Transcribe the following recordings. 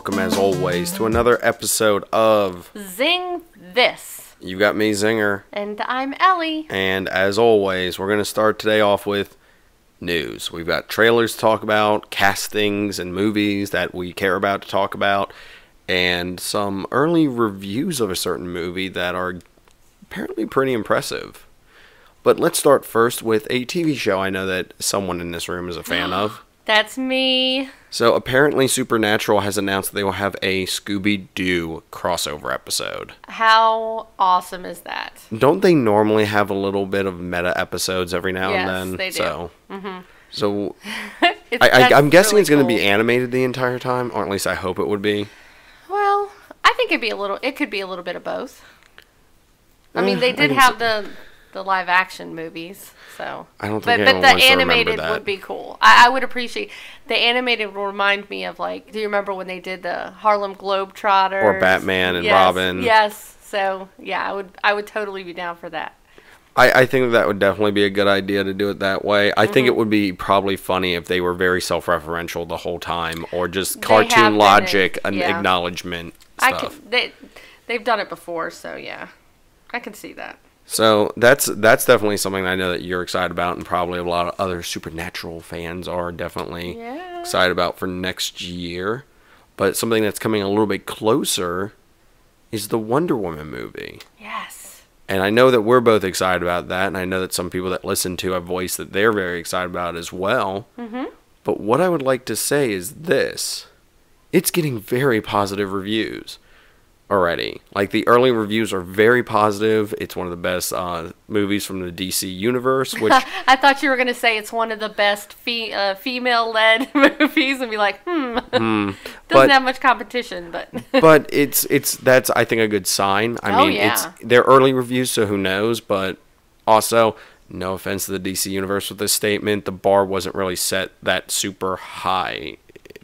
welcome as always to another episode of Zeng This. You got me, Zenger. And I'm Ellie. And as always, we're going to start today off with news. We've got trailers to talk about, castings and movies that we care about to talk about, and some early reviews of a certain movie that are apparently pretty impressive. But let's start first with a TV show I know that someone in this room is a fan of. That's me. So apparently Supernatural has announced that they will have a Scooby-Doo crossover episode. How awesome is that? Don't they normally have a little bit of meta episodes every now and then? Yes, they do. So I'm guessing really it's going to be cool. animated the entire time, or at least I hope it would be. Well, I think it could be a little bit of both. I mean, they did can have the live action movies, so I don't think but anyone the wants to animated remember that. would be cool. I would appreciate the animated. Will remind me of, like, do you remember when they did the Harlem Globetrotters Or Batman and yes, Robin. Yes, so yeah, I would totally be down for that. I think that would definitely be a good idea to do it that way. I think it would be probably funny if they were very self-referential the whole time, or just cartoon logic and acknowledgement stuff. They've done it before, so yeah, I can see that. So that's definitely something I know that you're excited about, and probably a lot of other Supernatural fans are definitely excited about for next year. But something that's coming a little bit closer is the Wonder Woman movie. Yes. And I know that we're both excited about that, and I know that some people that listen to have voiced that they're very excited about it as well. Mm-hmm. But what I would like to say is this. It's getting very positive reviews already. Like, the early reviews are very positive. It's one of the best movies from the DC universe, which I thought you were going to say it's one of the best female-led movies and be like, doesn't have much competition, but but that's I think a good sign. I mean, they're early reviews, so who knows, but also, no offense to the DC universe with this statement, the bar wasn't really set that super high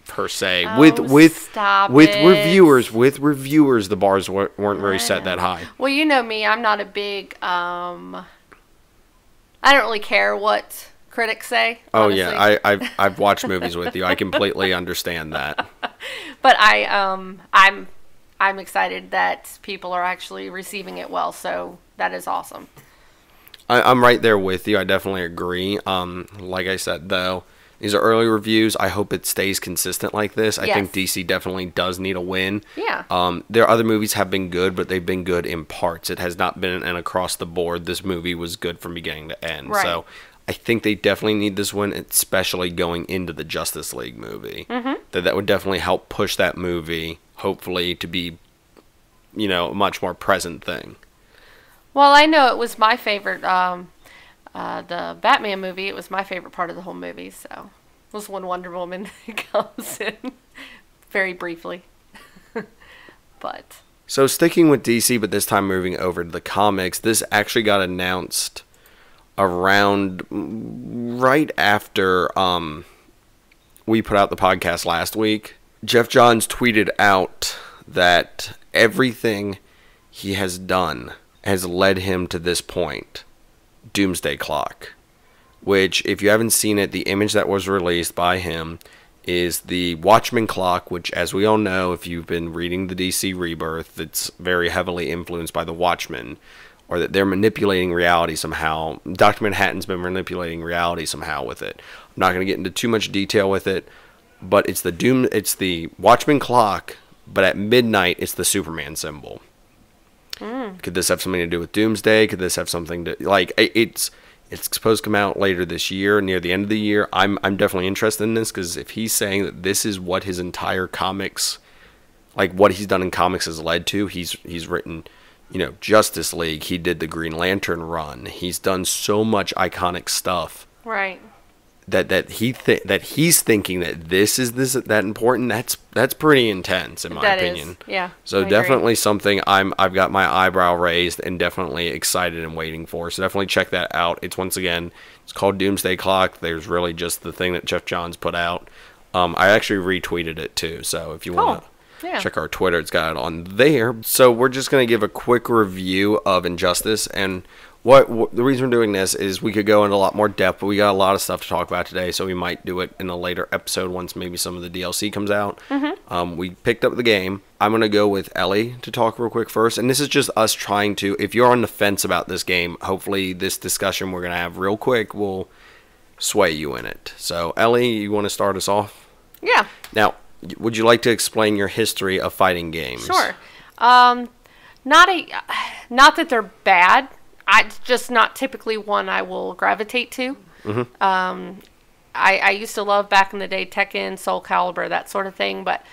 per se. With reviewers, the bars weren't very set that high. Well, you know me, I'm not a big I don't really care what critics say, honestly. Oh yeah, I've watched movies with you. I completely understand that. But I'm excited that people are actually receiving it well, so that is awesome. I'm right there with you. I definitely agree. Like I said, though, these are early reviews. I hope it stays consistent like this. I think DC definitely does need a win. Yeah. Their other movies have been good, but they've been good in parts. It has not been an across the board. This movie was good from beginning to end. Right. So I think they definitely need this win, especially going into the Justice League movie. Mm-hmm. That would definitely help push that movie, hopefully, to be, a much more present thing. Well, I know it was my favorite. The Batman movie, it was my favorite part of the whole movie, so it was when Wonder Woman comes in very briefly. But so sticking with DC, but this time moving over to the comics, this actually got announced around right after we put out the podcast last week. Jeff Johns tweeted out that everything he has done has led him to this point. Doomsday Clock, which, if you haven't seen it, the image that was released by him is the Watchmen clock, which, as we all know, if you've been reading the DC Rebirth, it's very heavily influenced by the Watchmen, or that they're manipulating reality somehow. Dr. Manhattan's been manipulating reality somehow with it. I'm not going to get into too much detail with it, but it's the Watchmen clock, but at midnight it's the Superman symbol. Could this have something to do with Doomsday? Could this have something to, like, it's supposed to come out later this year, near the end of the year. I'm definitely interested in this, because if he's saying that this is what his entire comics, like what he's done in comics has led to, he's written, Justice League, he did the Green Lantern run, he's done so much iconic stuff. right. That he's thinking that this is that important. That's pretty intense in my opinion. Yeah. So I definitely agree. something I've got my eyebrow raised and definitely excited and waiting for. So definitely check that out. It's called Doomsday Clock. There's really just the thing that Jeff Johns put out. I actually retweeted it too. So if you want to check our Twitter, it's got it on there. So we're just gonna give a quick review of Injustice, and what the reason we're doing this is we could go into a lot more depth, but we got a lot of stuff to talk about today, so we might do it in a later episode once maybe some of the DLC comes out. We picked up the game. I'm going to go with Ellie to talk real quick first, and this is just us trying to, if you're on the fence about this game, hopefully this discussion we're going to have real quick will sway you in it. So, Ellie, you want to start us off? Yeah. Now, would you like to explain your history of fighting games? Sure. Not that they're bad. It's just not typically one I will gravitate to. I used to love back in the day Tekken, Soul Calibur, that sort of thing, but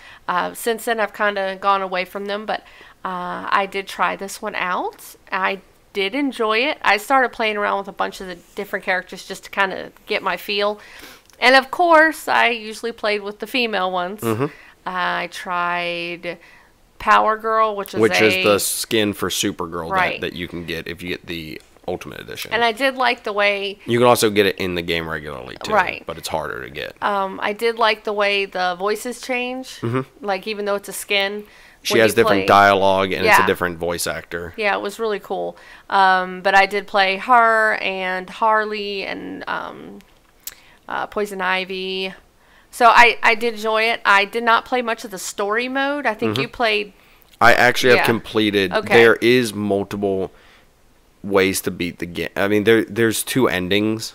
since then I've kind of gone away from them. But I did try this one out. I did enjoy it. I started playing around with a bunch of the different characters just to kind of get my feel. And of course, I usually played with the female ones. I tried Power Girl, which is the skin for Supergirl Right. that you can get if you get the Ultimate Edition. And I did like the way... You can also get it in the game regularly, too. Right. But it's harder to get. I did like the way the voices change. Like, even though it's a skin... She has different dialogue, and it's a different voice actor. Yeah, it was really cool. But I did play her and Harley and Poison Ivy. So I did enjoy it. I did not play much of the story mode. I think you played... I actually have completed... Okay. There is multiple ways to beat the game. I mean, there's 2 endings.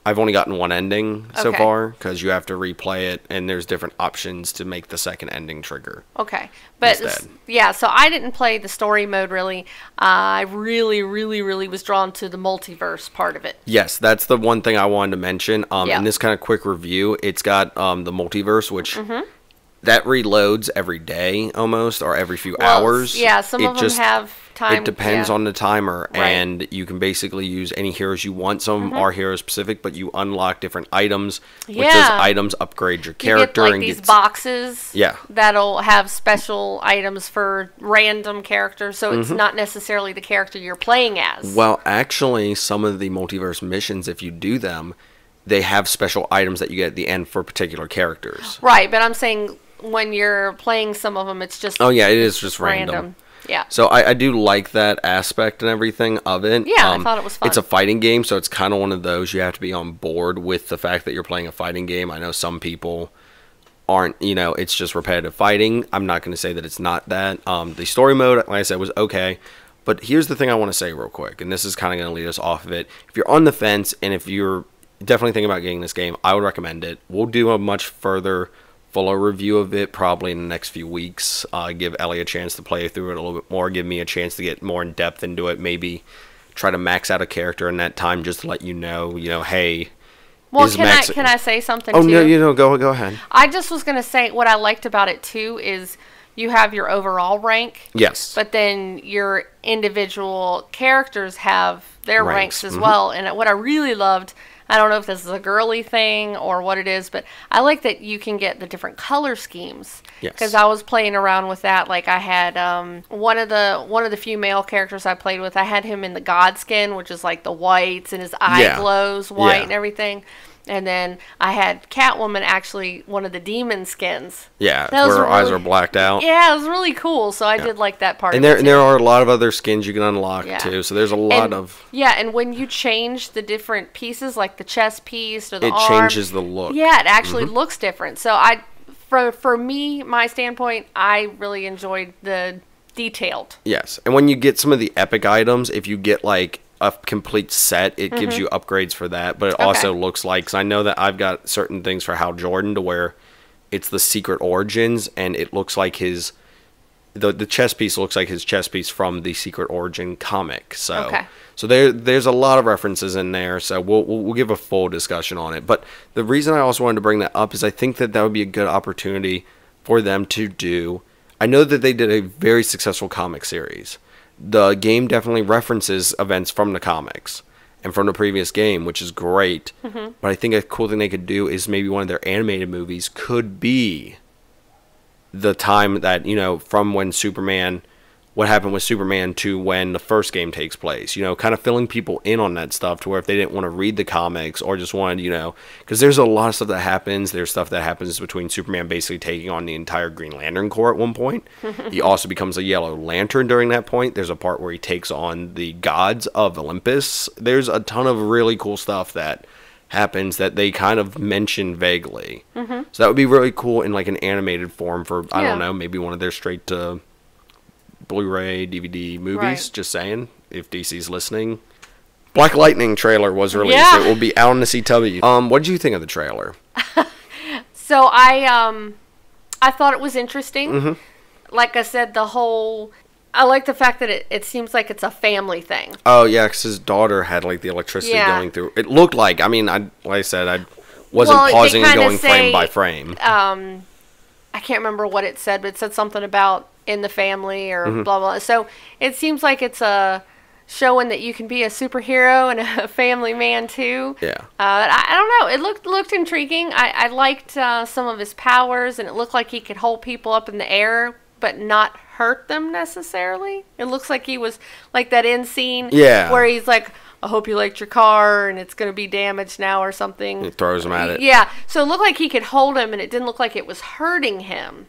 I've only gotten 1 ending so far, because you have to replay it, and there's different options to make the second ending trigger. Okay. But, yeah, so I didn't play the story mode, really. I really, really, really was drawn to the multiverse part of it. Yes, that's the one thing I wanted to mention. In this kind of quick review, it's got the multiverse, which... That reloads every day, almost, or every few hours. Yeah, some of them have time. It depends on the timer, and you can basically use any heroes you want. Some of them are hero-specific, but you unlock different items. Which those items upgrade your character. You get, these boxes Yeah. that'll have special items for random characters, so it's not necessarily the character you're playing as. Well, actually, some of the multiverse missions, if you do them, they have special items that you get at the end for particular characters. Right, but I'm saying... When you're playing some of them, it's just... Oh, yeah, it is just random. Yeah. So I do like that aspect and everything of it. Yeah, I thought it was fun. It's a fighting game, so it's kind of one of those you have to be on board with the fact that you're playing a fighting game. I know some people aren't, it's just repetitive fighting. I'm not going to say that it's not that. The story mode, like I said, was okay. But here's the thing I want to say real quick, and this is kind of going to lead us off of it. If you're on the fence, and if you're definitely thinking about getting this game, I would recommend it. We'll do a much fuller review of it probably in the next few weeks. Give Ellie a chance to play through it a little bit more, give me a chance to get more in depth into it, maybe try to max out a character in that time just to let you know, hey. Well, can I say something too? No, go ahead. I just was going to say what I liked about it too is you have your overall rank. Yes. But then your individual characters have their ranks as well. And what I really loved, I don't know if this is a girly thing or what it is, but I like that you can get the different color schemes. Yes. Because I was playing around with that. Like I had one of the few male characters I played with. I had him in the god skin, which is like the whites, and his eye glows white and everything. And then I had Catwoman, actually one of the demon skins. Yeah, where her eyes are blacked out. Yeah, it was really cool. So I did like that part. And there are a lot of other skins you can unlock too. So there's a lot of. Yeah, and when you change the different pieces, like the chest piece or the arm, it changes the look. Yeah, it actually looks different. So for me, my standpoint, I really enjoyed the detailed. Yes, and when you get some of the epic items, if you get like a complete set, it gives you upgrades for that, but it also looks like, because I know that I've got certain things for Hal Jordan to where it's the secret origins, and it looks like the chess piece looks like his chess piece from the Secret Origin comic. So there's a lot of references in there, so we'll give a full discussion on it. But the reason I also wanted to bring that up is I think that would be a good opportunity for them to do. I know that they did a very successful comic series. The game definitely references events from the comics and from the previous game, which is great. But I think a cool thing they could do is maybe one of their animated movies could be the time that, from when Superman what happened with Superman to when the first game takes place. You know, kind of filling people in on that stuff to where if they didn't want to read the comics or just wanted, you know, because there's a lot of stuff that happens. There's stuff that happens between Superman basically taking on the entire Green Lantern Corps at one point. He also becomes a Yellow Lantern during that point. There's a part where he takes on the gods of Olympus. There's a ton of really cool stuff that happens that they kind of mention vaguely. So that would be really cool in like an animated form for, I don't know, maybe one of their straight to Blu-ray, DVD movies. Right. Just saying, if DC's listening. Black Lightning trailer was released. Yeah. It will be out on the CW. What did you think of the trailer? So I thought it was interesting. Like I said, I like the fact that it seems like it's a family thing. Oh yeah, because his daughter had like the electricity going through. It looked like. I mean, like I said, I wasn't pausing and going frame by frame. I can't remember what it said, but it said something about in the family or blah blah. So it seems like it's a showing that you can be a superhero and a family man too. Yeah. I don't know. It looked intriguing. I liked some of his powers, and it looked like he could hold people up in the air but not hurt them necessarily. It looks like he was like that end scene where he's like, I hope you liked your car and it's going to be damaged now or something. He throws him at it. Yeah. So it looked like he could hold him, and it didn't look like it was hurting him.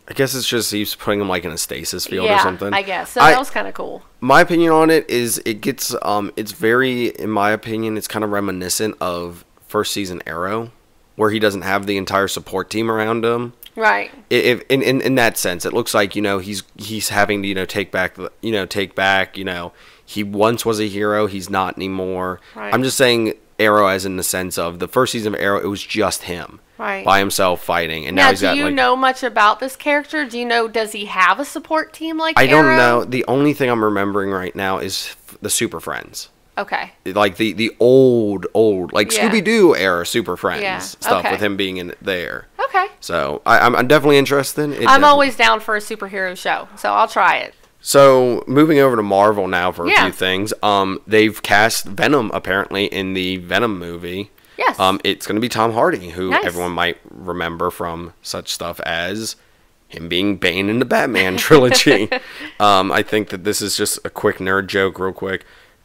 I guess it's just he's putting him like in a stasis field or something. I guess. So that was kind of cool. My opinion on it is it gets, it's very, in my opinion, it's kind of reminiscent of first season Arrow, where he doesn't have the entire support team around him. Right. If in that sense, it looks like, you know, he's having to, you know, take back, you know, he once was a hero, he's not anymore. Right. I'm just saying Arrow as in the sense of the first season of Arrow, it was just him. Right. By himself fighting. And now he's got, do you know much about this character? Do you know, does he have a support team like Arrow? I don't know. The only thing I'm remembering right now is the Super Friends. Okay. Like the old, like Scooby-Doo era Super Friends stuff with him being in there. Okay. So I'm definitely interested. I'm always down for a superhero show, so I'll try it. So moving over to Marvel now for a few things. They've cast Venom apparently in the Venom movie. Yes. It's going to be Tom Hardy, who everyone might remember from such stuff as him being Bane in the Batman trilogy. I think that this is just a quick nerd joke real quick.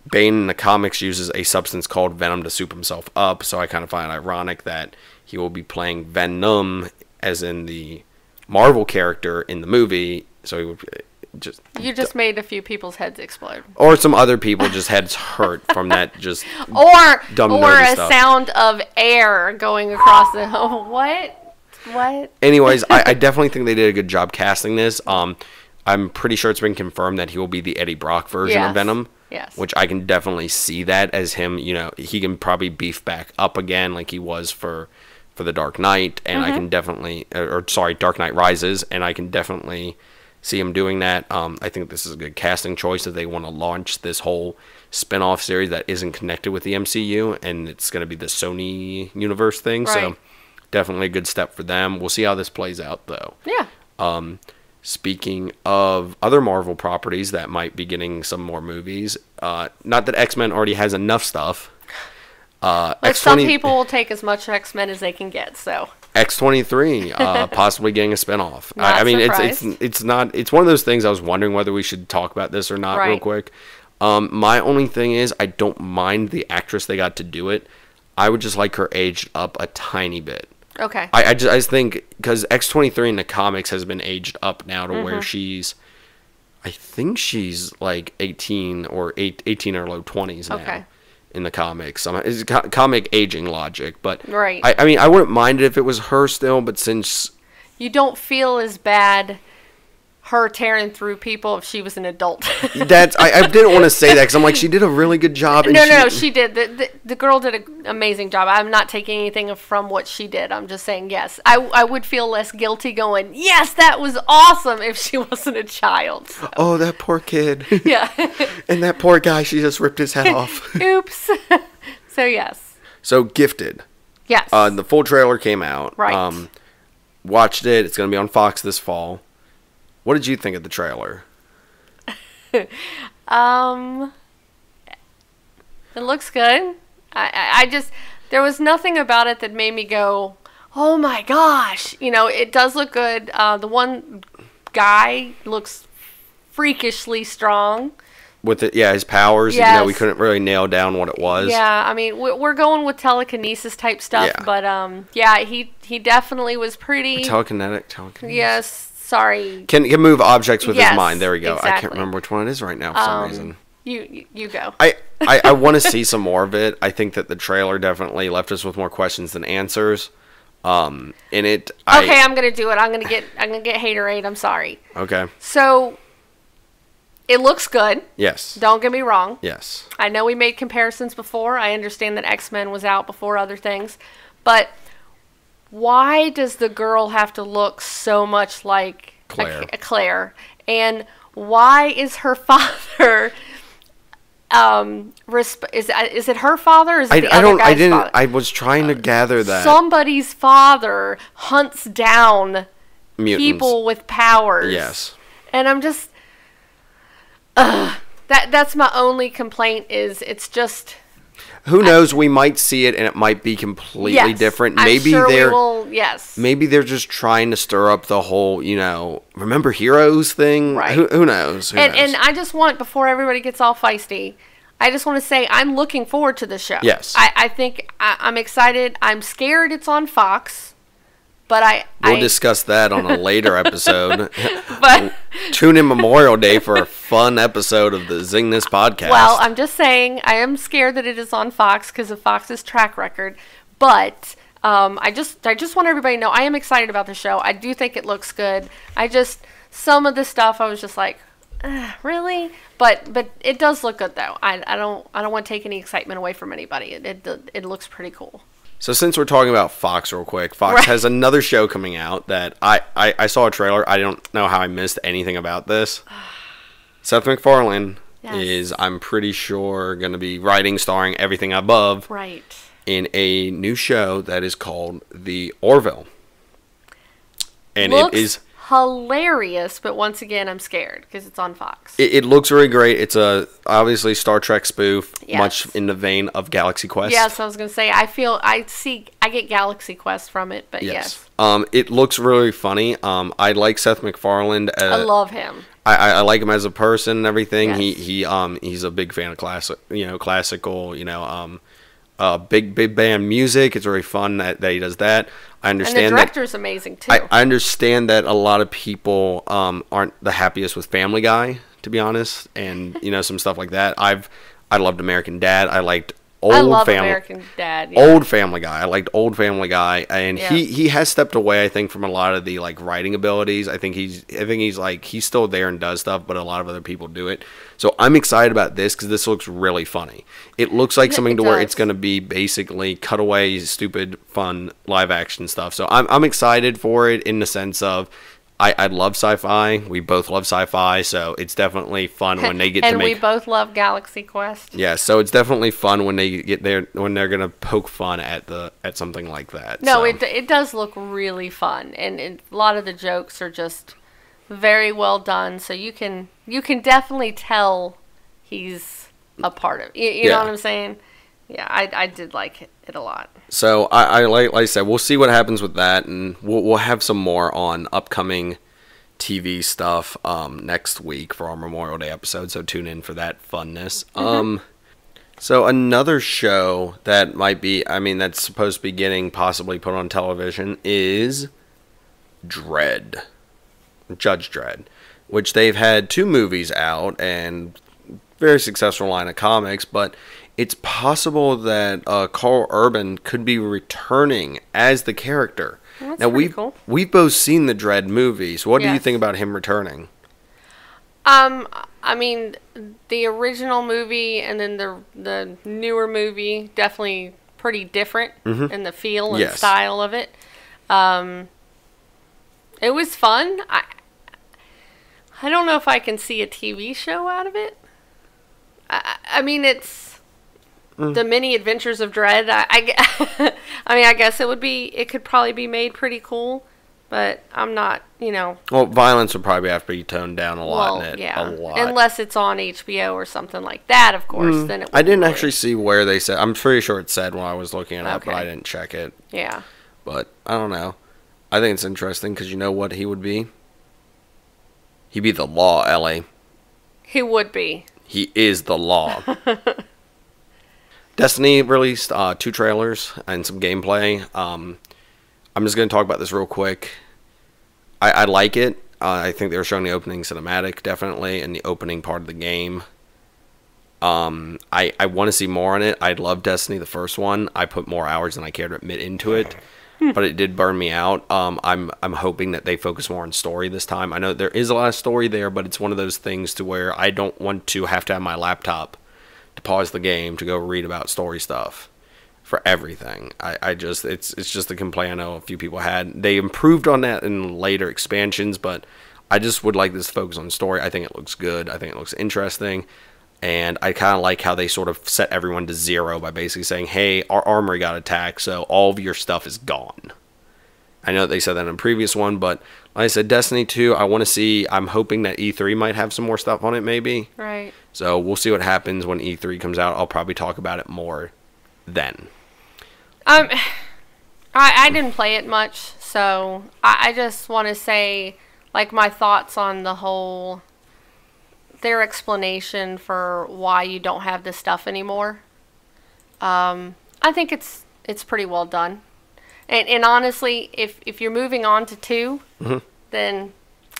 Bane in the comics uses a substance called Venom to soup himself up, so I kind of find it ironic that he will be playing Venom as in the Marvel character in the movie, so he would just... You just made a few people's heads explode. Or some other people just heads hurt from that just dumb or a stuff. Sound of air going across the... Oh, what? Anyways, I definitely think they did a good job casting this. I'm pretty sure it's been confirmed that he will be the Eddie Brock version of Venom. Yes. Which I can definitely see that as him, you know, he can probably beef back up again like he was for the Dark Knight, and I can definitely, Dark Knight Rises, and I can definitely see him doing that. I think this is a good casting choice if they want to launch this whole spin-off series that isn't connected with the MCU, and it's going to be the Sony universe thing, so definitely a good step for them. We'll see how this plays out, though. Yeah. Speaking of other Marvel properties that might be getting some more movies, not that X-Men already has enough stuff. But some people will take as much X-Men as they can get, so. X-23 possibly getting a spinoff. I mean, it's one of those things I was wondering whether we should talk about this or not real quick. My only thing is I don't mind the actress they got to do it. I would just like her aged up a tiny bit. Okay. I just think because X-23 in the comics has been aged up now to where she's, I think she's like 18 or low 20s now in the comics. It's comic aging logic, but I mean, I wouldn't mind it if it was her still, but since you don't feel as bad her tearing through people if she was an adult. I didn't want to say that because I'm like, she did a really good job. And she did. The girl did an amazing job. I'm not taking anything from what she did. I'm just saying, yes. I would feel less guilty going, yes, that was awesome if she wasn't a child. So. Oh, that poor kid. Yeah. And that poor guy, she just ripped his head off. Oops. So, yes. So, Gifted. Yes. The full trailer came out. Right. Watched it. It's going to be on Fox this fall. What did you think of the trailer? It looks good. I just, there was nothing about it that made me go, oh my gosh. You know, it does look good. The one guy looks freakishly strong. With it, yeah, his powers, Yes. even though we couldn't really nail down what it was. Yeah, I mean, we're going with telekinesis type stuff, Yeah. but yeah, he definitely was pretty. Telekinesis. Yes, sorry. Can move objects with his Yes, mind. There we go. I can't exactly. remember which one it is right now for some reason. You go. I want to see some more of it. I think that the trailer definitely left us with more questions than answers. In it, Okay, I'm gonna do it. I'm gonna get haterade. I'm sorry. Okay. So it looks good. Yes. Don't get me wrong. Yes. I know we made comparisons before. I understand that X-Men was out before other things, but why does the girl have to look so much like Claire? And why is her father? Is it her father? Or is it the other guy's father? I was trying to gather that Somebody's father hunts down mutants. people with powers. Yes. And I'm just, that's my only complaint. Is it's just. Who knows? We might see it, and it might be completely different. Maybe I'm sure they're we will, yes. Maybe they're just trying to stir up the whole, remember Heroes thing. Right. Who knows? And I just want, before everybody gets all feisty, I just want to say I'm looking forward to the show. Yes. I think I'm excited. I'm scared it's on Fox, but we'll discuss that on a later episode. But tune in Memorial Day for a fun episode of the Zeng This podcast. Well, I'm just saying I am scared that it is on Fox because of Fox's track record. But I just want everybody to know I am excited about the show. I do think it looks good. Some of the stuff I was just like, really? But it does look good though. I don't want to take any excitement away from anybody. It looks pretty cool. So since we're talking about Fox real quick, Fox has another show coming out that I saw a trailer. I don't know how I missed anything about this. Seth MacFarlane is, I'm pretty sure, going to be writing, starring, everything above. Right. In a new show that is called The Orville. And Looks it is hilarious, but once again, I'm scared because it's on Fox. It looks really great. It's a obviously Star Trek spoof, Yes. much in the vein of Galaxy Quest. Yes, I was gonna say I get Galaxy Quest from it, but yes. It looks really funny. I like Seth MacFarlane. I love him. I like him as a person and everything. Yes. He's a big fan of classical, big band music. It's really fun that he does that. I understand and the director's amazing too. I understand that a lot of people aren't the happiest with Family Guy, to be honest, and some stuff like that. I loved American Dad. I liked American Dad. Yeah. Old Family Guy. I liked Old Family Guy, and Yeah. he has stepped away, I think, from a lot of the writing abilities. I think he's still there and does stuff, but a lot of other people do it. So I'm excited about this because this looks really funny. It looks like something to where it's going to be basically cutaway, stupid, fun live action stuff. So I'm excited for it in the sense of I love sci-fi. We both love sci-fi, so it's definitely fun when they get to make. And we both love Galaxy Quest. Yeah, so it's definitely fun when they get there, when they're gonna poke fun at something like that. No, so. it does look really fun, and a lot of the jokes are just very well done. So you can definitely tell he's a part of it. You know what I'm saying? Yeah, I did like it a lot. So I like I said, we'll see what happens with that, and we'll have some more on upcoming TV stuff next week for our Memorial Day episode. So tune in for that funness. So another show that might be, that's supposed to be getting possibly put on television is Dredd, Judge Dredd, which they've had 2 movies out and very successful line of comics, but it's possible that Carl Urban could be returning as the character. Well, that's pretty cool. We've both seen the Dredd movies. What do you Yes. think about him returning? The original movie and then the newer movie, definitely pretty different in the feel and style of it. It was fun. I don't know if I can see a TV show out of it. It's the mini adventures of Dredd. I guess it could probably be made pretty cool, but I'm not, Well, violence would probably have to be toned down a lot in it. A lot. Unless it's on HBO or something like that, of course. Then it. I didn't actually see where they said. I'm pretty sure it said when I was looking it up, but Okay. I didn't check it. Yeah. But I don't know. I think it's interesting because you know what he would be? He'd be the law, Ellie. He would be. He is the law. Destiny released 2 trailers and some gameplay. I'm just going to talk about this real quick. I like it. I think they were showing the opening cinematic, definitely, and the opening part of the game. I want to see more on it. I love Destiny, the first one. I put more hours than I care to admit into it, but it did burn me out. I'm hoping that they focus more on story this time. I know there is a lot of story there, but it's one of those things to where I don't want to have my laptop to pause the game to go read about story stuff for everything. It's just a complaint I know a few people had. They improved on that in later expansions, but I just would like this to focus on story. I think it looks good. I think it looks interesting. And I kind of like how they sort of set everyone to 0 by basically saying, hey, our armory got attacked, so all of your stuff is gone. I know they said that in a previous one, but like I said, Destiny 2, I want to see. I'm hoping that E3 might have some more stuff on it, maybe. Right. So we'll see what happens when E3 comes out. I'll probably talk about it more then. I didn't play it much, so I just want to say, like, my thoughts on the whole... their explanation for why you don't have this stuff anymore. I think it's pretty well done. And honestly, if you're moving on to 2, then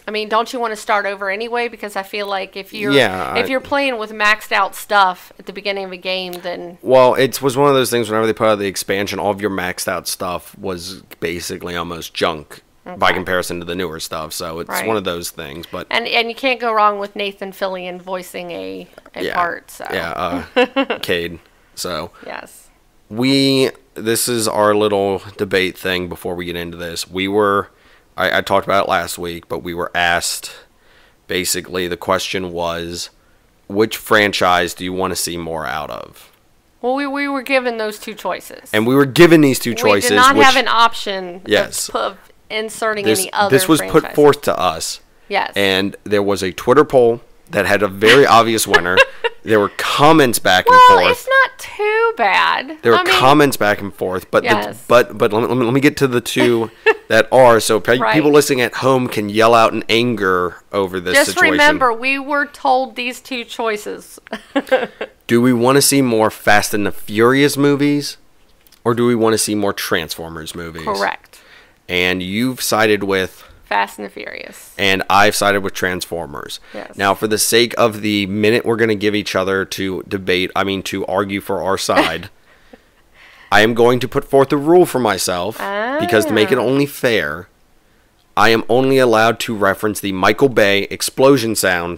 I mean, don't you want to start over anyway? Because I feel like if you're playing with maxed out stuff at the beginning of a game, then it was one of those things. Whenever they put out the expansion, all of your maxed out stuff was basically almost junk. Okay. By comparison to the newer stuff, so it's one of those things. But and you can't go wrong with Nathan Fillion voicing a part. So Cade. So yes, this is our little debate thing before we get into this. I talked about it last week, but we were asked, basically the question was, which franchise do you want to see more out of? Well, we were given those 2 choices, and we were given these 2 choices. We did not have an option. Yes. Of inserting any other This was franchises. Put forth to us. Yes. And there was a Twitter poll that had a very obvious winner. There were comments back and forth. Well, it's not too bad. There were comments back and forth, but yes. but let me get to the 2 that are, so people listening at home can yell out in anger over this situation. Just remember, we were told these 2 choices. Do we want to see more Fast and the Furious movies, or do we want to see more Transformers movies? Correct. And you've sided with Fast and the Furious. And I've sided with Transformers. Yes. Now, for the sake of the minute we're going to give each other to to argue for our side, I am going to put forth a rule for myself, because to make it only fair, I am only allowed to reference the Michael Bay explosion sound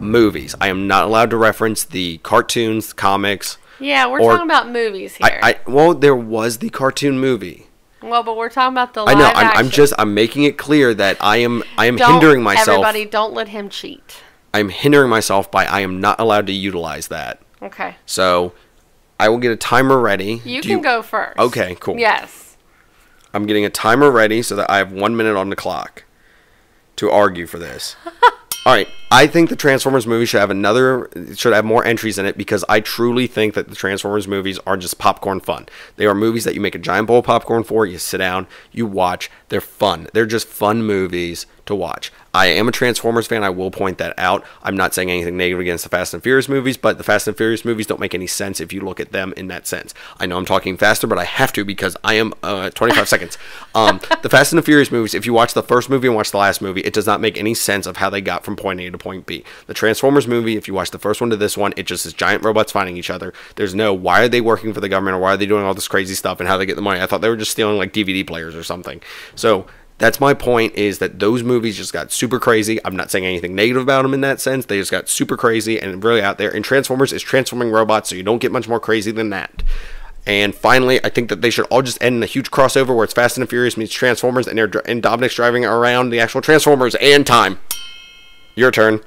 movies. I am not allowed to reference the cartoons, comics. Yeah, we're talking about movies here. Well, there was the cartoon movie. Well, but we're talking about the live action. I'm making it clear that I am hindering myself. Everybody, don't let him cheat. I'm hindering myself by I am not allowed to utilize that. Okay. So, I will get a timer ready. You can go first. Okay, cool. Yes. I'm getting a timer ready so that I have 1 minute on the clock to argue for this. All right. I think the Transformers movie should have more entries in it, because I truly think that the Transformers movies are just popcorn fun. They are movies that you make a giant bowl of popcorn for, you sit down, you watch. They're fun. They're just fun movies to watch. I am a Transformers fan. I will point that out. I'm not saying anything negative against the Fast and Furious movies, but the Fast and Furious movies don't make any sense if you look at them in that sense. I know I'm talking faster, but I have to because I am 25 seconds. The Fast and the Furious movies, if you watch the first movie and watch the last movie, it does not make any sense of how they got from point A to point B. The Transformers movie, if you watch the first one to this one, it just is giant robots fighting each other. There's no, why are they working for the government, or why are they doing all this crazy stuff, and how they get the money. I thought they were just stealing like DVD players or something. So that's my point, is that those movies just got super crazy. I'm not saying anything negative about them in that sense. They just got super crazy and really out there. And Transformers is transforming robots, so you don't get much more crazy than that. And finally, I think that they should all just end in a huge crossover where it's Fast and the Furious meets Transformers, and Dominic's driving around the actual Transformers. And time. Your turn.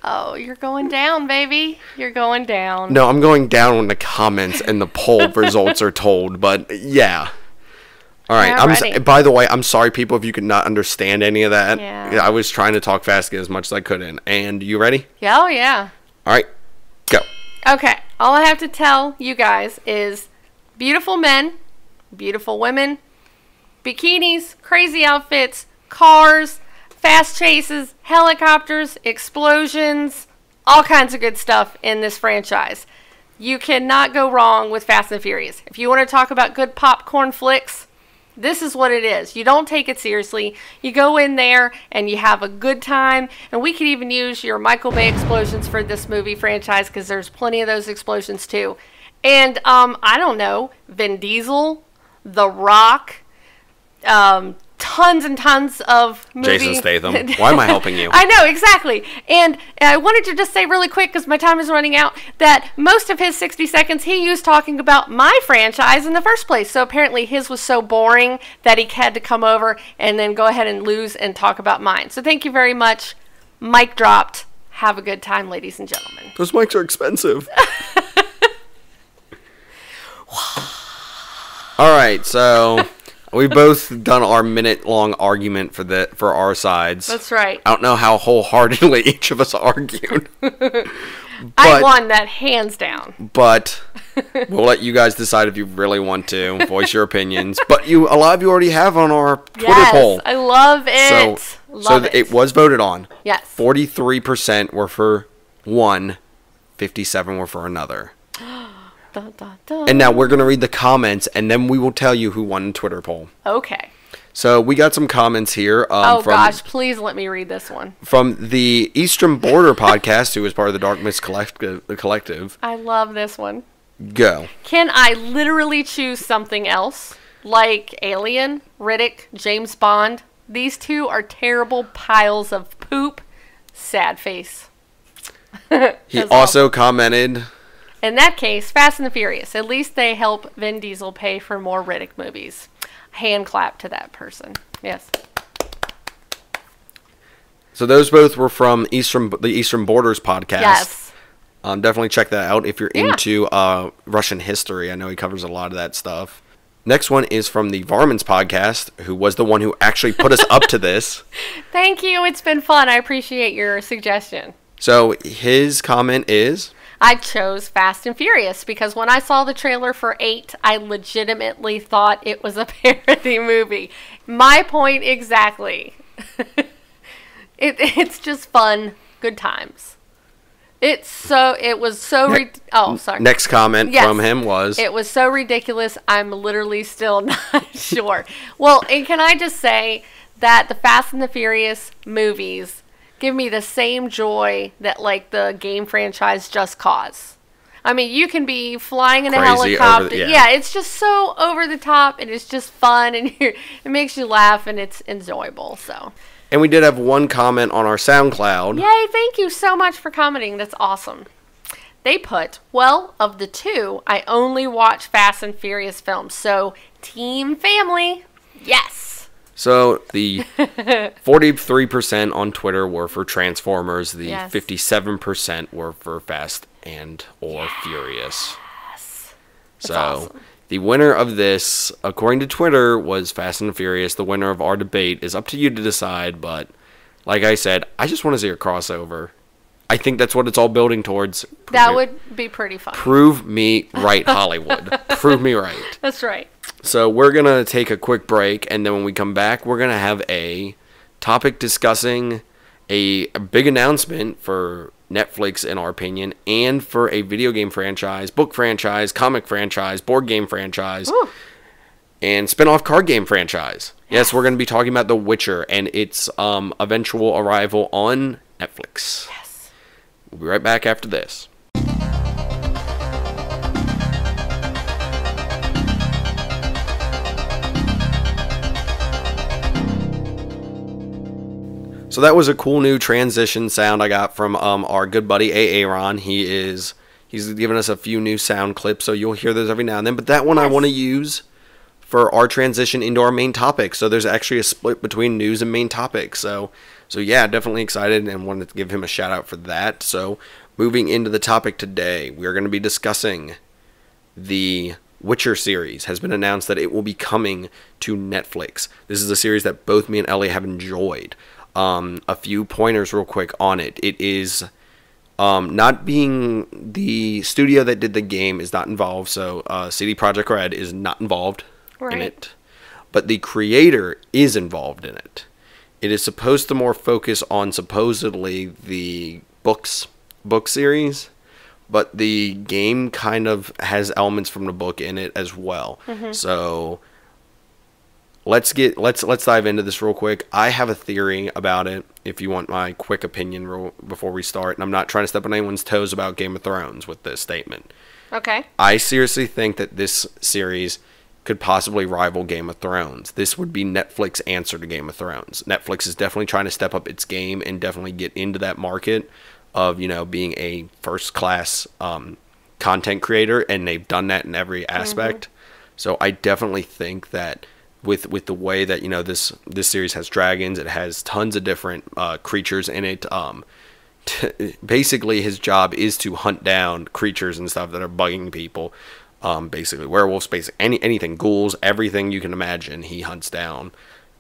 Oh, you're going down, baby. You're going down. No, I'm going down when the comments and the poll results are told. But yeah. All right. By the way, I'm sorry, people, if you could not understand any of that. Yeah. I was trying to talk fast, get as much as I could in. And you ready? Yeah, oh, yeah. All right. Go. Okay. All I have to tell you guys is beautiful men, beautiful women, bikinis, crazy outfits, cars, fast chases, helicopters, explosions, all kinds of good stuff in this franchise. You cannot go wrong with Fast and Furious. If you want to talk about good popcorn flicks, this is what it is. You don't take it seriously. You go in there and you have a good time. And we could even use your Michael Bay explosions for this movie franchise because there's plenty of those explosions too. And I don't know, Vin Diesel, The Rock, tons and tons of movies. Jason Statham. Why am I helping you? I know, exactly. And I wanted to just say really quick, because my time is running out, that most of his 60 seconds he used talking about my franchise in the first place. So apparently his was so boring that he had to come over and then go ahead and lose and talk about mine. So thank you very much. Mic dropped. Have a good time, ladies and gentlemen. Those mics are expensive. All right, so we've both done our minute-long argument for our sides. That's right. I don't know how wholeheartedly each of us argued. I won that hands down. But we'll let you guys decide if you really want to voice your opinions. But a lot of you already have on our Twitter poll. I love it. So it was voted on. Yes. 43% were for one, 57% were for another. Dun, dun, dun. And now we're going to read the comments, and then we will tell you who won the Twitter poll. Okay. So we got some comments here. Gosh, please let me read this one. From the Eastern Border podcast, who is part of the Dark Mist Collective. I love this one. Go. Can I literally choose something else? Like Alien, Riddick, James Bond? These two are terrible piles of poop. Sad face. He also commented... In that case, Fast and the Furious. At least they help Vin Diesel pay for more Riddick movies. Hand clap to that person. Yes. So those both were from the Eastern Borders podcast. Yes. Definitely check that out if you're into Russian history. I know he covers a lot of that stuff. Next one is from the Varmints podcast, who was the one who actually put us up to this. Thank you. It's been fun. I appreciate your suggestion. So his comment is... I chose Fast and Furious because when I saw the trailer for 8, I legitimately thought it was a parody movie. My point exactly. It's just fun, good times. It was so sorry. Next comment from him was... It was so ridiculous, I'm literally still not sure. Well, and can I just say that the Fast and the Furious movies... give me the same joy that, like, the game franchise Just Cause. I mean, you can be flying in a helicopter. Yeah, it's just so over the top, and it's just fun, and it makes you laugh, and it's enjoyable, so. And we did have one comment on our SoundCloud. Yay, thank you so much for commenting. That's awesome. They put, well, of the two, I only watch Fast and Furious films, so team family, yes. So the 43% on Twitter were for Transformers. The 57% were for Fast and or Furious. So awesome. The winner of this, according to Twitter, was Fast and Furious. The winner of our debate is up to you to decide. But like I said, I just want to see a crossover. I think that's what it's all building towards. That would be pretty fun. Prove me right, Hollywood. Prove me right. That's right. So we're going to take a quick break, and then when we come back, we're going to have a topic discussing a big announcement for Netflix, in our opinion, and for a video game franchise, book franchise, comic franchise, board game franchise, and spin-off card game franchise. Yes, we're going to be talking about The Witcher and its eventual arrival on Netflix. Yes. We'll be right back after this. So that was a cool new transition sound I got from our good buddy Aaron. He's given us a few new sound clips, so you'll hear those every now and then. But that one I want to use for our transition into our main topic. So there's actually a split between news and main topics. So yeah, definitely excited and wanted to give him a shout out for that. So moving into the topic today, we are going to be discussing the Witcher series. Has been announced that it will be coming to Netflix. This is a series that both me and Ellie have enjoyed. A few pointers real quick on it. It is not being the studio that did the game is not involved. So CD Projekt Red is not involved in it. But the creator is involved in it. It is supposed to more focus on supposedly the book series, but the game kind of has elements from the book in it as well. So let's dive into this real quick. I have a theory about it, if you want my quick opinion before we start, and I'm not trying to step on anyone's toes about Game of Thrones with this statement. Okay. I seriously think that this series could possibly rival Game of Thrones. This would be Netflix's answer to Game of Thrones. Netflix is definitely trying to step up its game and definitely get into that market of, you know, being a first-class content creator, and they've done that in every aspect. So I definitely think that with the way that, you know, this series has dragons, it has tons of different creatures in it. Basically, his job is to hunt down creatures and stuff that are bugging people. Basically werewolves, anything, ghouls, everything you can imagine, he hunts down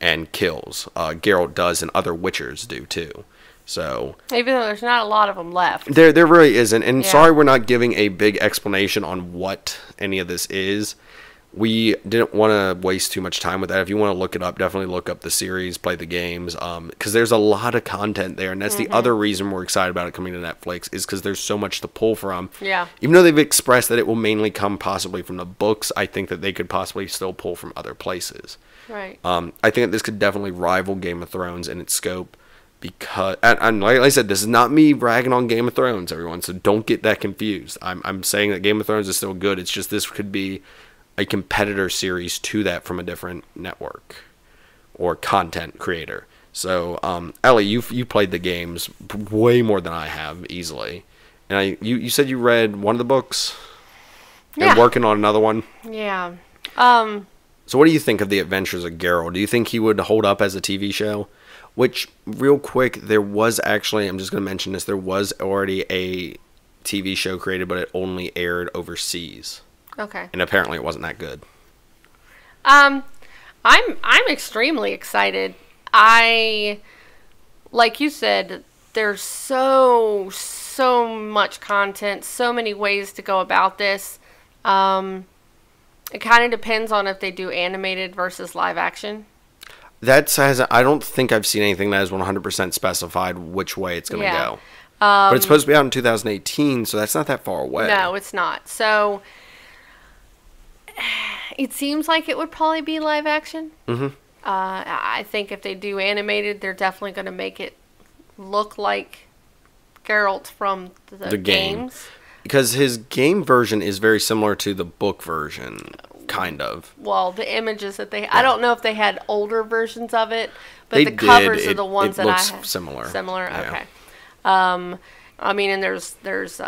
and kills. Geralt does, and other witchers do too. So even though there's not a lot of them left, there really isn't. And sorry, we're not giving a big explanation on what any of this is. We didn't want to waste too much time with that. If you want to look it up, definitely look up the series, play the games, because there's a lot of content there, and that's the other reason we're excited about it coming to Netflix, is because there's so much to pull from. Yeah. Even though they've expressed that it will mainly come possibly from the books, I think that they could possibly still pull from other places. Right. I think that this could definitely rival Game of Thrones in its scope, because, and like I said, this is not me ragging on Game of Thrones, everyone, so don't get that confused. I'm saying that Game of Thrones is still good. It's just this could be a competitor series to that from a different network or content creator. So, Ellie, you played the games way more than I have, easily. And you said you read one of the books? Yeah. And working on another one? Yeah. So what do you think of the adventures of Geralt? Do you think he would hold up as a TV show? Which, real quick, there was actually, I'm just going to mention this, there was already a TV show created, but it only aired overseas. Okay. And apparently it wasn't that good. I'm extremely excited. Like you said, there's so much content, so many ways to go about this. It kind of depends on if they do animated versus live action. I don't think I've seen anything that is 100% specified which way it's going to go. But it's supposed to be out in 2018, so that's not that far away. No, it's not. So it seems like it would probably be live action. I think if they do animated, they're definitely going to make it look like Geralt from the games. Because his game version is very similar to the book version, kind of. Well, the images that I don't know if they had older versions of it, but the covers are the ones that I have. Similar. Similar, Yeah. okay. I mean, and there's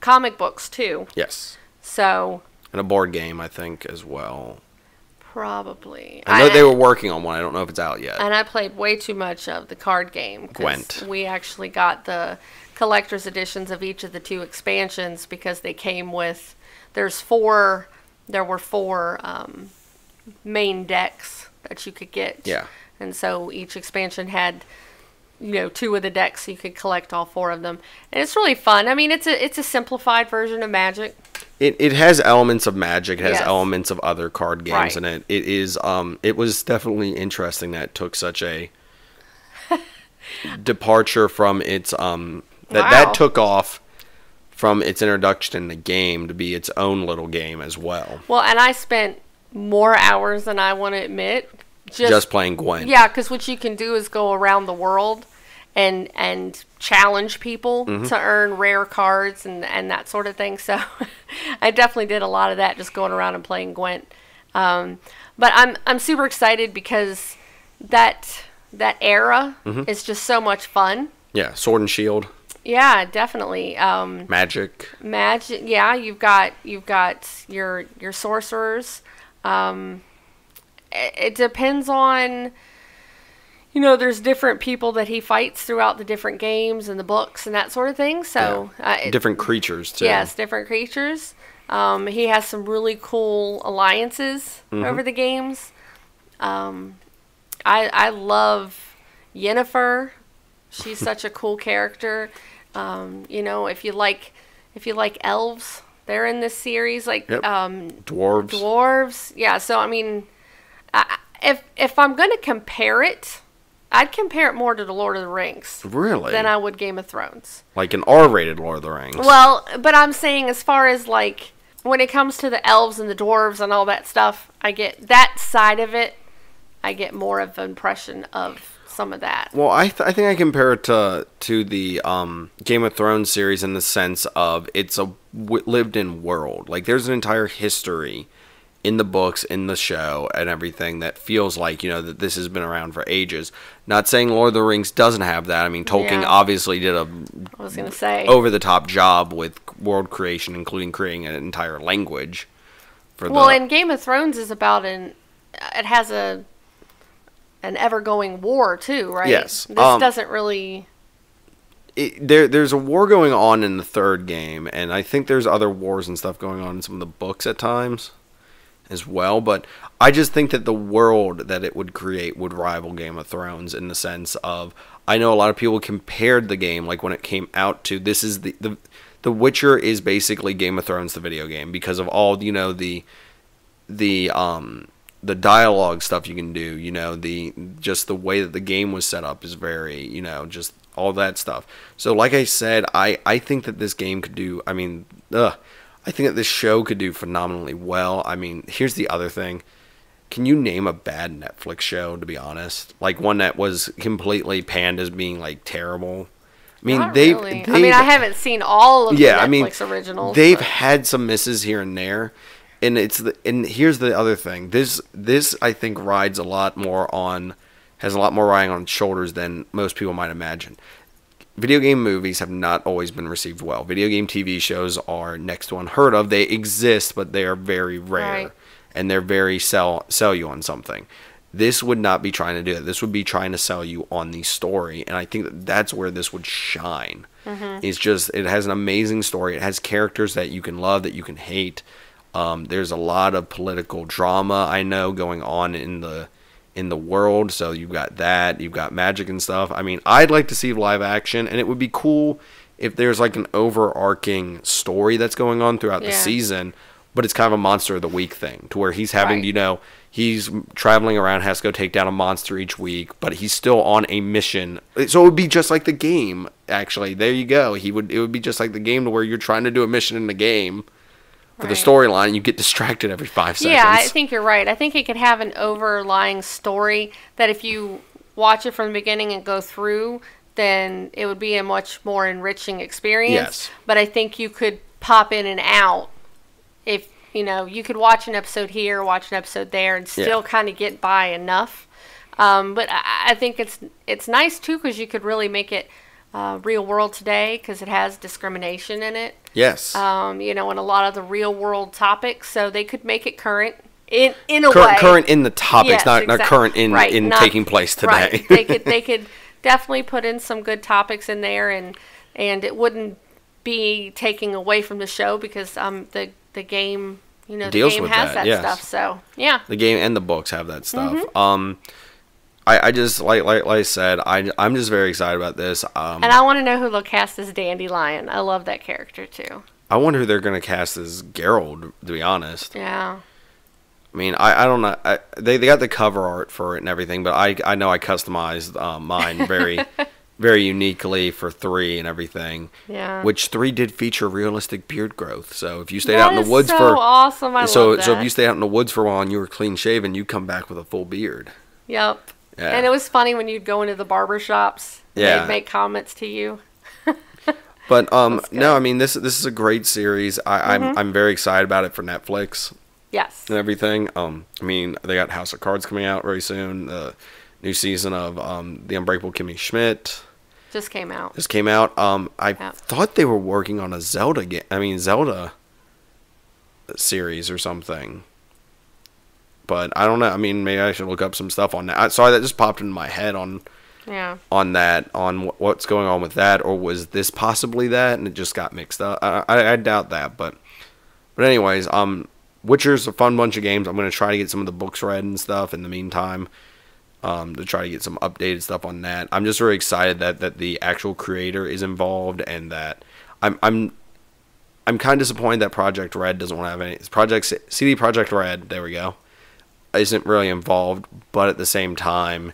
comic books too. Yes. So. And a board game, I think, as well. Probably. I know they were working on one. I don't know if it's out yet. And I played way too much of the card game. Gwent. We actually got the collector's editions of each of the 2 expansions because they came with. There were 4 main decks that you could get. Yeah. And so each expansion had, 2 of the decks, so you could collect all 4 of them. And it's really fun. I mean, it's a simplified version of Magic. It has elements of Magic. It has Yes. elements of other card games Right. in it. It is. It was definitely interesting that it took such a departure from its that took off from its introduction in the game to be its own little game as well. Well, and I spent more hours than I want to admit Just playing Gwent. Yeah, because what you can do is go around the world and challenge people to earn rare cards and that sort of thing. So I definitely did a lot of that, just going around and playing Gwent. But I'm super excited because that era is just so much fun. Yeah, Sword and Shield. Yeah, definitely. Magic. Yeah, you've got your sorcerers. It depends on, there's different people that he fights throughout the different games and the books and that sort of thing. So different creatures too. Yes, different creatures. He has some really cool alliances over the games. I love Yennefer. She's such a cool character. If you like elves, they're in this series. Like dwarves. Dwarves. Yeah. So I mean, if I'm gonna compare it, I'd compare it more to the Lord of the Rings. Really? Than I would Game of Thrones. Like an R-rated Lord of the Rings. Well, but I'm saying as far as like when it comes to the elves and the dwarves and all that stuff, I get that side of it. I get more of an impression of some of that. Well, I think I compare it to the Game of Thrones series in the sense of it's a lived-in world. Like there's an entire history in the books, in the show, and everything that feels like, that this has been around for ages. Not saying Lord of the Rings doesn't have that. I mean, Tolkien obviously did a over-the-top job with world creation, including creating an entire language. And Game of Thrones is about it has an ever-going war, too, right? Yes. This doesn't really... There's a war going on in the third game, and I think there's other wars and stuff going on in some of the books at times as well, but I just think that the world that it would create would rival Game of Thrones in the sense of, I know a lot of people compared the game, like when it came out to, this is the Witcher is basically Game of Thrones, the video game, because of all, the dialogue stuff you can do, just the way that the game was set up is very, just all that stuff. So like I said, I think that this game could do, I think that this show could do phenomenally well. I mean, here's the other thing. Can you name a bad Netflix show, to be honest? Like one that was completely panned as being like terrible? I mean, Not really. I haven't seen all of the Netflix originals. They've had some misses here and there. And here's the other thing. This I think has a lot more riding on its shoulders than most people might imagine. Video game movies have not always been received well. Video game TV shows are next to unheard of. They exist, but they are very rare. Right. And they're very sell you on something. This would not be trying to do that. This would be trying to sell you on the story. And I think that's where this would shine. Mm-hmm. It's just, it has an amazing story. It has characters that you can love, that you can hate. There's a lot of political drama, I know, going on in the world, so you've got that, you've got magic and stuff. I mean, I'd like to see live action, and it would be cool if there's like an overarching story that's going on throughout the season, but it's kind of a monster of the week thing, to where he's having, he's traveling around, has to go take down a monster each week, but he's still on a mission. So it would be just like the game, actually. There you go. It would be just like the game, to where you're trying to do a mission in the game for the storyline, and you get distracted every 5 seconds. Yeah, I think you're right. I think it could have an overlying story that if you watch it from the beginning and go through, then it would be a much more enriching experience. Yes. But I think you could pop in and out if, you could watch an episode here, watch an episode there, and still kind of get by enough. But I think it's nice, too, because you could really make it real world today, because it has discrimination in it. Yes. And a lot of the real world topics, so they could make it current in a way. Current in the topics, not current in taking place today. Right. They could definitely put in some good topics in there, and it wouldn't be taking away from the show, because the game, the game has that stuff. So yeah. The game and the books have that stuff. Mm-hmm. I just like I said, I'm just very excited about this. And I want to know who they'll cast as Dandelion. I love that character too. I wonder who they're gonna cast as Geralt, to be honest. Yeah. I mean, I don't know. They got the cover art for it and everything, but I know I customized mine very very uniquely for 3 and everything. Yeah. Which 3 did feature realistic beard growth. So if you stayed out in the woods for awesome, I love that. So if you stayed out in the woods for a while and you were clean shaven, you come back with a full beard. Yep. Yeah. And it was funny when you'd go into the barber shops. Yeah. They'd make comments to you. But no, I mean this is a great series. I'm very excited about it for Netflix. Yes. And everything. I mean, they got House of Cards coming out very soon. The new season of The Unbreakable Kimmy Schmidt just came out. I thought they were working on a Zelda game. I mean, Zelda series or something. But I don't know. I mean, maybe I should look up some stuff on that. Sorry, that just popped into my head on what's going on with that, or was this possibly that, and it just got mixed up. I doubt that, but anyways, Witcher's a fun bunch of games. I'm going to try to get some of the books read and stuff in the meantime, to try to get some updated stuff on that. I'm just very excited that the actual creator is involved, and that I'm kind of disappointed that Project Red doesn't want to have any. CD Projekt Red, there we go, isn't really involved, but at the same time,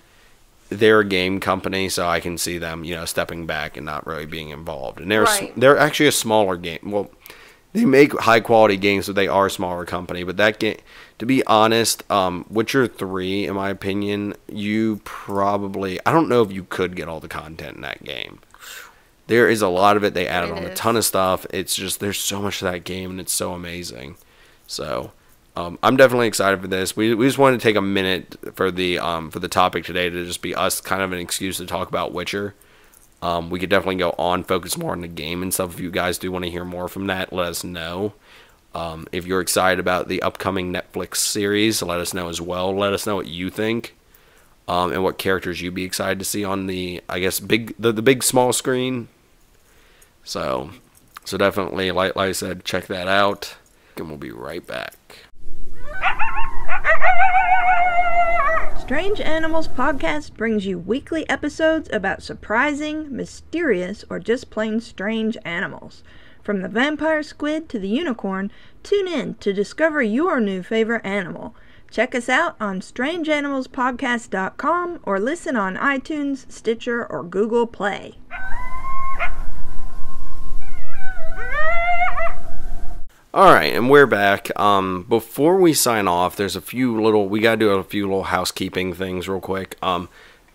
they're a game company, so I can see them, stepping back and not really being involved. And Right. they're actually a smaller game. Well, they make high quality games, but they are a smaller company. But that game, to be honest, Witcher 3, in my opinion, I don't know if you could get all the content in that game. There is a lot of it. They added on a ton of stuff. It's just, there's so much to that game, and it's so amazing. So, I'm definitely excited for this. We just wanted to take a minute for the topic today to just be us, kind of an excuse to talk about Witcher. We could definitely go on, focus more on the game and stuff. If you guys do want to hear more from that, let us know. If you're excited about the upcoming Netflix series, let us know as well. Let us know what you think, and what characters you'd be excited to see on the, I guess, the big small screen. So definitely, like I said, check that out, and we'll be right back. Strange Animals Podcast brings you weekly episodes about surprising, mysterious, or just plain strange animals. From the vampire squid to the unicorn, tune in to discover your new favorite animal. Check us out on strangeanimalspodcast.com or listen on iTunes, Stitcher, or Google Play. Alright, and we're back. Before we sign off, we gotta do a few little housekeeping things real quick.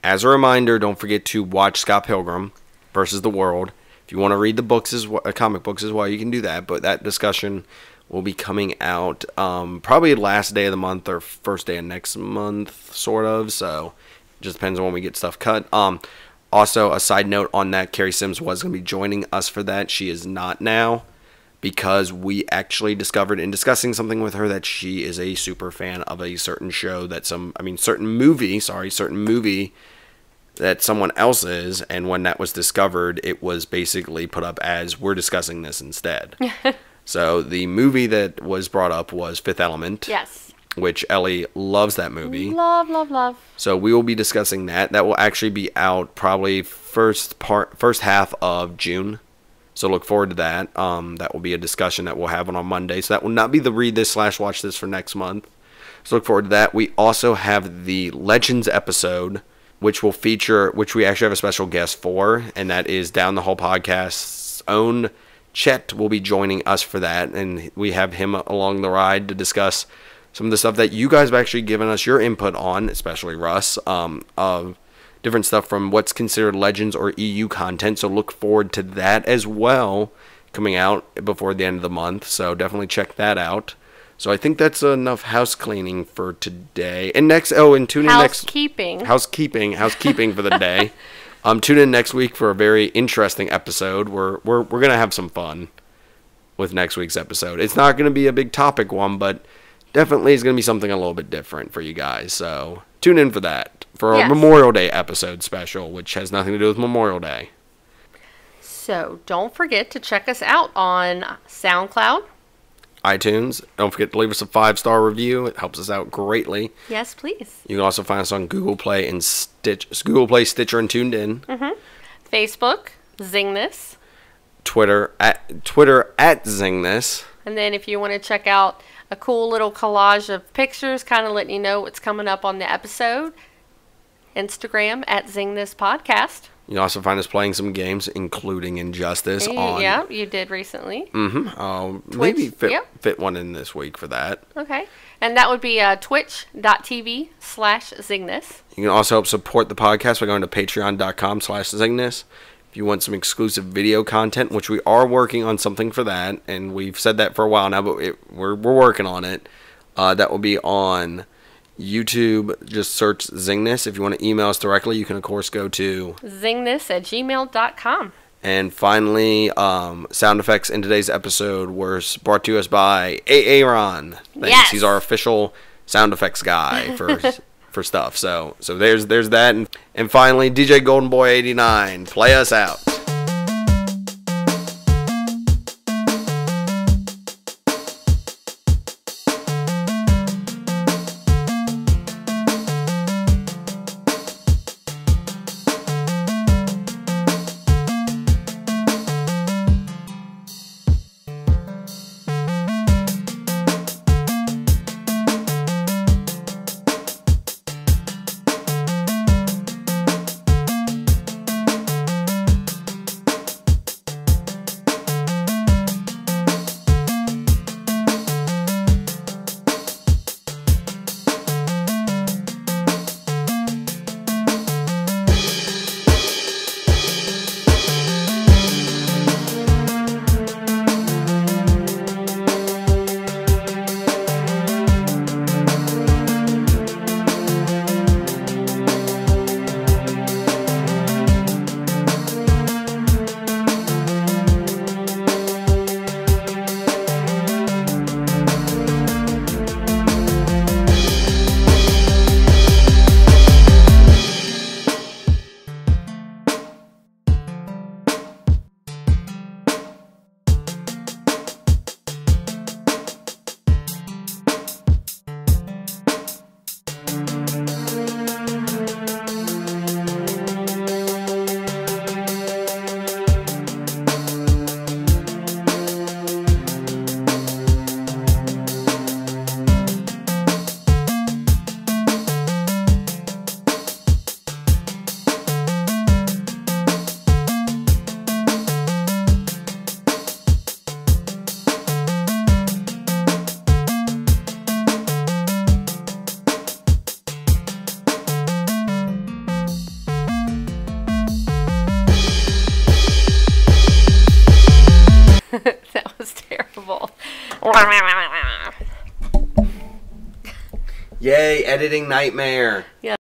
As a reminder, don't forget to watch Scott Pilgrim versus the World. If you want to read the comic books as well, you can do that, but that discussion will be coming out, probably last day of the month or first day of next month, sort of, so it just depends on when we get stuff cut. Also, a side note on that, Carrie Sims was going to be joining us for that. She is not now, because we actually discovered in discussing something with her that she is a super fan of a certain show certain movie that someone else is, and when that was discovered, it was basically put up as, we're discussing this instead. So the movie that was brought up was Fifth Element. Yes. Which Ellie loves that movie. Love, love, love. So we will be discussing that. That will actually be out probably first half of June. So look forward to that. That will be a discussion that we'll have on Monday. So that will not be the read this / watch this for next month. So look forward to that. We also have the Legends episode, which we actually have a special guest for, and that is Down the Hall Podcast's own Chet will be joining us for that, and we have him along the ride to discuss some of the stuff that you guys have actually given us your input on, especially Russ, of different stuff from what's considered Legends or EU content. So look forward to that as well, coming out before the end of the month. So definitely check that out. So I think that's enough house cleaning for today. And tune in Housekeeping for the day. Tune in next week for a very interesting episode. We're gonna have some fun with next week's episode. It's not gonna be a big topic one, but definitely is gonna be something a little bit different for you guys. So tune in for that, for our Memorial Day episode special, which has nothing to do with Memorial Day. So don't forget to check us out on SoundCloud, iTunes. Don't forget to leave us a 5-star review. It helps us out greatly. Yes, please. You can also find us on Google Play, Stitcher, and Tuned In. Mm-hmm. Facebook, Zeng This. Twitter at Zeng This. And then if you want to check out a cool little collage of pictures, kind of letting you know what's coming up on the episode, Instagram at Zeng This Podcast. You can also find us playing some games, including Injustice. Yeah, you did recently. Mm-hmm. Maybe fit one in this week for that. Okay. And that would be twitch.tv/Zeng. You can also help support the podcast by going to patreon.com/Zeng. If you want some exclusive video content, which we are working on something for that, and we've said that for a while now, but we're working on it. That will be on YouTube. Just search Zeng This. If you want to email us directly, you can of course go to zengthis@gmail.com. And finally, sound effects in today's episode were brought to us by Aaron. Thanks. Yes. He's our official sound effects guy for stuff. So there's that. And finally, DJ Golden Boy 89, play us out. Yay, editing nightmare. Yeah.